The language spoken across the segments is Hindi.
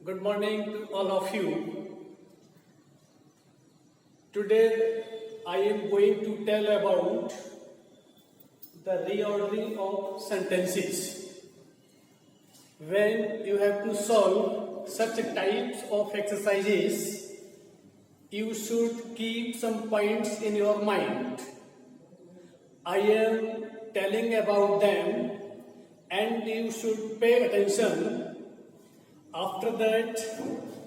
Good morning to all of you. Today I am going to tell about the reordering of sentences. When you have to solve such types of exercises, you should keep some points in your mind. I am telling about them and you should pay attention. After that,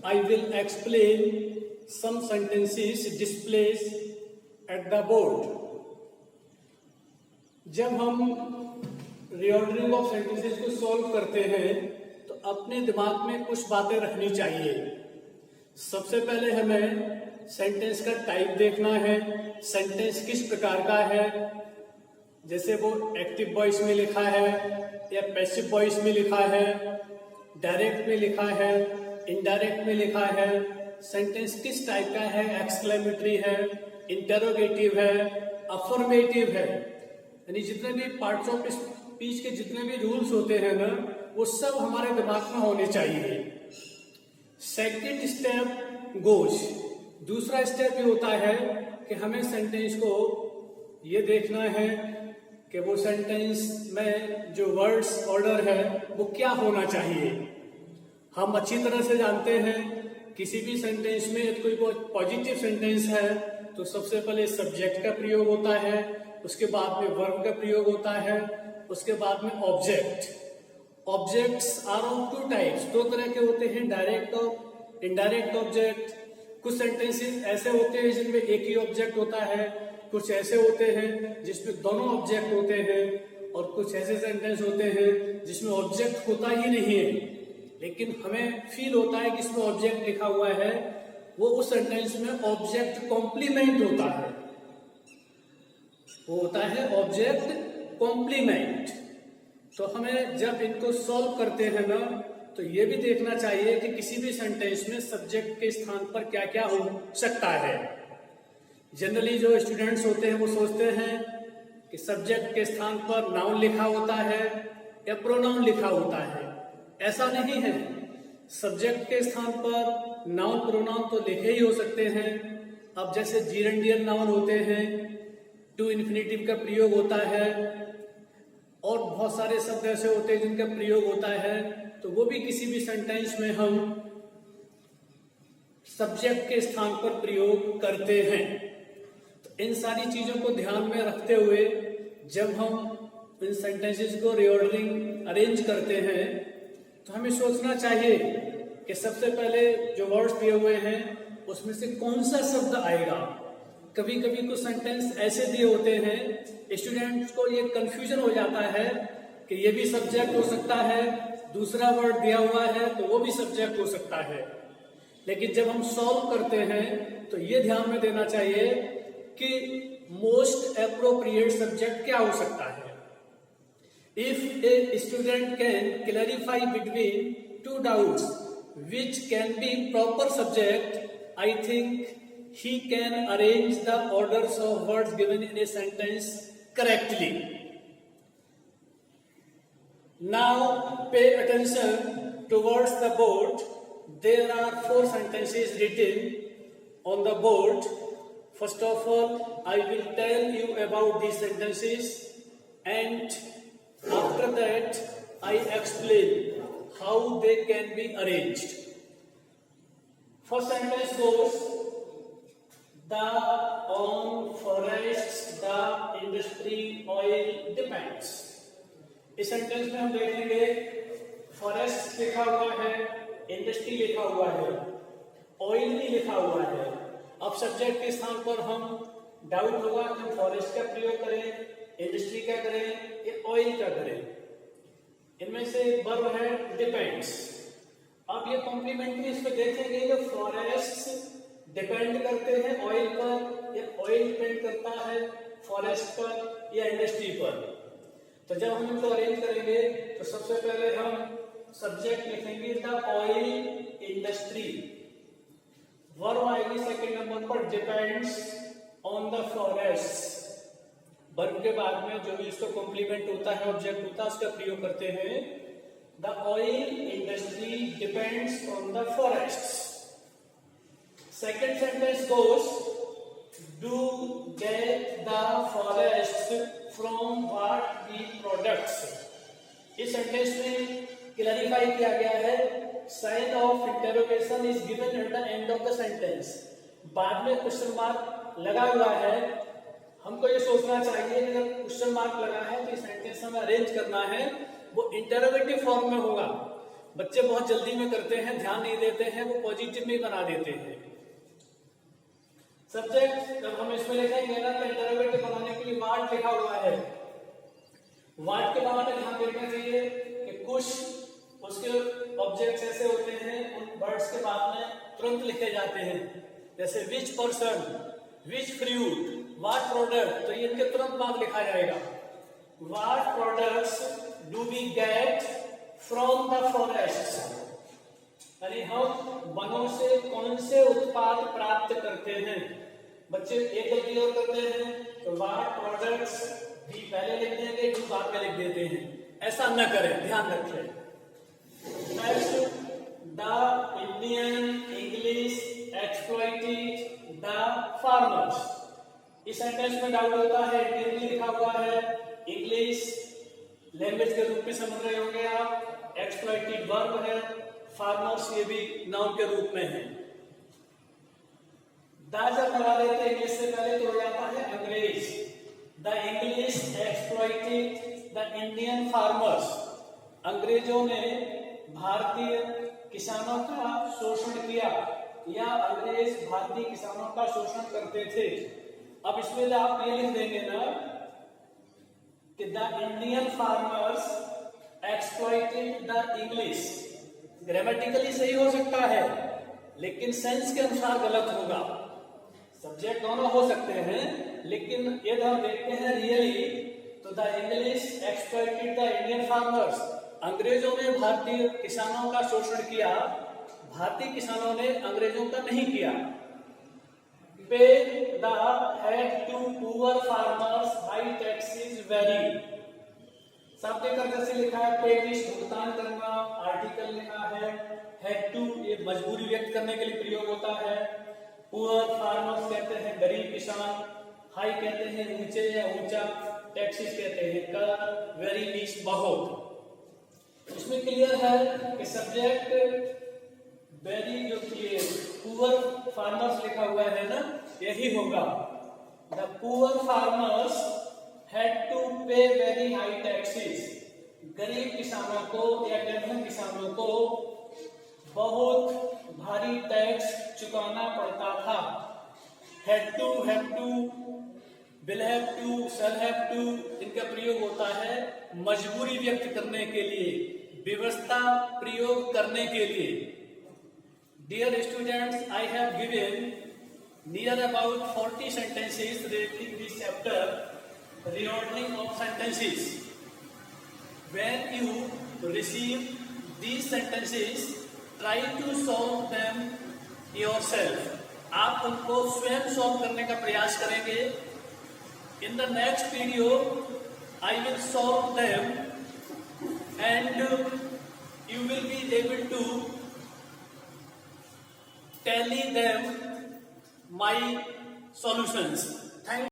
I will explain some sentences displayed at the board. जब हम रीऑर्डरिंग ऑफ सेंटेंसेस को सॉल्व करते हैं तो अपने दिमाग में कुछ बातें रखनी चाहिए. सबसे पहले हमें सेंटेंस का टाइप देखना है. सेंटेंस किस प्रकार का है, जैसे वो एक्टिव वॉइस में लिखा है या पैसिव वॉइस में लिखा है, डायरेक्ट में लिखा है, इनडायरेक्ट में लिखा है, सेंटेंस किस टाइप का है, एक्सक्लेमेटरी है, इंटरोगेटिव है, अफर्मेटिव है. यानी जितने भी पार्ट्स ऑफ स्पीच के जितने भी रूल्स होते हैं ना, वो सब हमारे दिमाग में होने चाहिए. Second step goes. दूसरा स्टेप ये होता है कि हमें सेंटेंस को ये देखना है कि वो सेंटेंस में जो वर्ड्स ऑर्डर है वो क्या होना चाहिए. हम अच्छी तरह से जानते हैं किसी भी सेंटेंस में यदि कोई पॉजिटिव सेंटेंस है तो सबसे पहले सब्जेक्ट का प्रयोग होता है, उसके बाद में वर्ब का प्रयोग होता है, उसके बाद में object. Objects are of two types. दो तरह के होते हैं, डायरेक्ट और इनडायरेक्ट ऑब्जेक्ट. कुछ सेंटेंसेस ऐसे होते हैं जिनमें एक ही ऑब्जेक्ट होता है, कुछ ऐसे होते हैं जिसमें दोनों ऑब्जेक्ट होते हैं, और कुछ ऐसे सेंटेंस होते हैं जिसमें ऑब्जेक्ट होता ही नहीं है लेकिन हमें फील होता है कि इसमें ऑब्जेक्ट लिखा हुआ है. वो उस सेंटेंस में ऑब्जेक्ट कॉम्प्लीमेंट होता है. वो होता है ऑब्जेक्ट कॉम्प्लीमेंट. तो हमें जब इनको सॉल्व करते हैं ना, तो ये भी देखना चाहिए कि किसी भी सेंटेंस में सब्जेक्ट के स्थान पर क्या क्या हो सकता है. जनरली जो स्टूडेंट्स होते हैं वो सोचते हैं कि सब्जेक्ट के स्थान पर नाउन लिखा होता है या प्रोनाउन लिखा होता है. ऐसा नहीं है. सब्जेक्ट के स्थान पर नाउन प्रोनाउन तो लिखे ही हो सकते हैं. अब जैसे जीरेंडियल नाउन होते हैं, टू इन्फिनेटिव का प्रयोग होता है, और बहुत सारे शब्द ऐसे होते हैं जिनका प्रयोग होता है, तो वो भी किसी भी सेंटेंस में हम सब्जेक्ट के स्थान पर प्रयोग करते हैं. तो इन सारी चीजों को ध्यान में रखते हुए जब हम इन सेंटेंसेस को रीऑर्डरिंग अरेंज करते हैं तो हमें सोचना चाहिए कि सबसे पहले जो वर्ड्स दिए हुए हैं उसमें से कौन सा शब्द आएगा. कभी कभी कुछ सेंटेंस ऐसे दिए होते हैं, स्टूडेंट्स को ये कंफ्यूजन हो जाता है कि ये भी सब्जेक्ट हो सकता है, दूसरा वर्ड दिया हुआ है तो वो भी सब्जेक्ट हो सकता है. लेकिन जब हम सॉल्व करते हैं तो ये ध्यान में देना चाहिए कि मोस्ट एप्रोप्रिएट सब्जेक्ट क्या हो सकता है. If a student can clarify between two doubts which can be proper subject, I think he can arrange the orders of words given in a sentence correctly. Now pay attention towards the board. There are 4 sentences written on the board. First of all, I will tell you about these sentences, and after that I explain how they can be arranged. First sentence goes, the on forests the industry oil depends. इस सेंटेंस में हम देखेंगे फॉरेस्ट लिखा हुआ है, इंडस्ट्री लिखा हुआ है, ऑयल नहीं लिखा हुआ है. अब सब्जेक्ट के स्थान पर हम डाउट होगा कि हम फॉरेस्ट का प्रयोग करें, इंडस्ट्री का करें या ऑयल का करें. इनमें से वर्ब है डिपेंड्स. अब ये कॉम्प्लीमेंट्री इस पे देखेंगे कि फॉरेस्ट डिपेंड करते हैं ऑयल पर या ऑयल डिपेंड करता है फॉरेस्ट पर या इंडस्ट्री पर. तो जब हम इनको अरेंज करेंगे तो सबसे पहले हम सब्जेक्ट लिखेंगे द ऑयल इंडस्ट्री. वर्ब आएगी सेकंड नंबर पर depends on the forest. Verb के बाद में जो भी इसका कॉम्प्लीमेंट होता है, ऑब्जेक्ट होता है, उसका प्रयोग करते हैं. The oil industry depends on the forests. Second sentence goes, do get the forests from what we products. इस सेंटेंस में क्लैरिफाई किया गया है, sign of interrogation is given at the end of the sentence. बाद में क्वेश्चन मार्क लगा हुआ है, हमको ये सोचना चाहिए कि अगर क्वेश्चन मार्क लगा है तो इस सेंटेंस हमें अरेंज करना है, वो इंटरोगेटिव फॉर्म में होगा। बच्चे बहुत जल्दी में करते हैं, ध्यान नहीं देते हैं, वो पॉजिटिव में बना देते हैं। सब्जेक्ट जब हम इसमें लिखेंगे ना तो इंटरोगेटिव बनाने के लिए वाट लिखा हुआ है। वाट के बाद ध्यान देना चाहिए कि कुछ उसके ऑब्जेक्ट्स ऐसे होते हैं, उन वर्ड्स के बाद में तुरंत लिखे जाते हैं, जैसे which person, which fruit, what product, तो ये इनके तुरंत बाद लिखा जाएगा। What products do we get from the forest, यानी हम वनों से कौन से उत्पाद प्राप्त करते हैं। बच्चे एक गलती और करते हैं, तो व्हाट प्रोडक्ट्स भी पहले लिख देंगे, डू बाद में लिख देते हैं। ऐसा न करें, ध्यान रखें। Next, the Indian English exploited the farmers. इस सेंटेंस में डाउट होता है, इंडियन लिखा हुआ है, इंग्लिश लैंग्वेज के रूप में समझ रहे होंगे आप, एक्सप्लॉइटेड वर्ब है, फार्मर्स ये भी नाउन के रूप में है। द जब लगा देते हैं इंग्लिश से पहले तो हो जाता है अंग्रेज। The English exploited the Indian farmers. अंग्रेजों ने भारतीय किसानों का शोषण किया, या अंग्रेज भारतीय किसानों का शोषण करते थे। अब इसमें आप ये लिख देंगे ना कि the Indian farmers exploited the English. Grammatically सही हो सकता है, लेकिन सेंस के अनुसार गलत होगा। सब्जेक्ट दोनों हो सकते हैं, लेकिन यदि हम देखते हैं रियली, तो the English exploited the Indian farmers. अंग्रेजों ने भारतीय किसानों का शोषण किया, भारतीय किसानों ने अंग्रेजों का नहीं किया। Pay the head to poor farmers high taxes very. शब्द का जैसे लिखा है, पेश भुगतान करना, आर्टिकल लिखा है, हेड टू ये मजबूरी व्यक्त करने के लिए प्रयोग होता है। पुअर फार्मर्स कहते हैं गरीब किसान, हाई कहते हैं ऊंचे या ऊंचा, टैक्सेस कहते हैं कर, वेरी मीन्स बहुत। इसमें क्लियर है कि सब्जेक्ट वेरी जो ये पुअर फार्मर्स लिखा हुआ है ना, यही होगा। The poor farmers had to pay very high taxes। गरीब किसानों को या निर्धन किसानों को बहुत भारी टैक्स चुकाना पड़ता था। had to, have to, will have to, shall have to, इनका प्रयोग होता है मजबूरी व्यक्त करने के लिए, व्यवस्था प्रयोग करने के लिए। Dear students, I have given near about 40 sentences relating this chapter, reordering of sentences. When you receive these sentences, try to solve them yourself. आप उनको स्वयं सॉल्व करने का प्रयास करेंगे। In the next video, I will solve them and you will be able to tally them my solutions.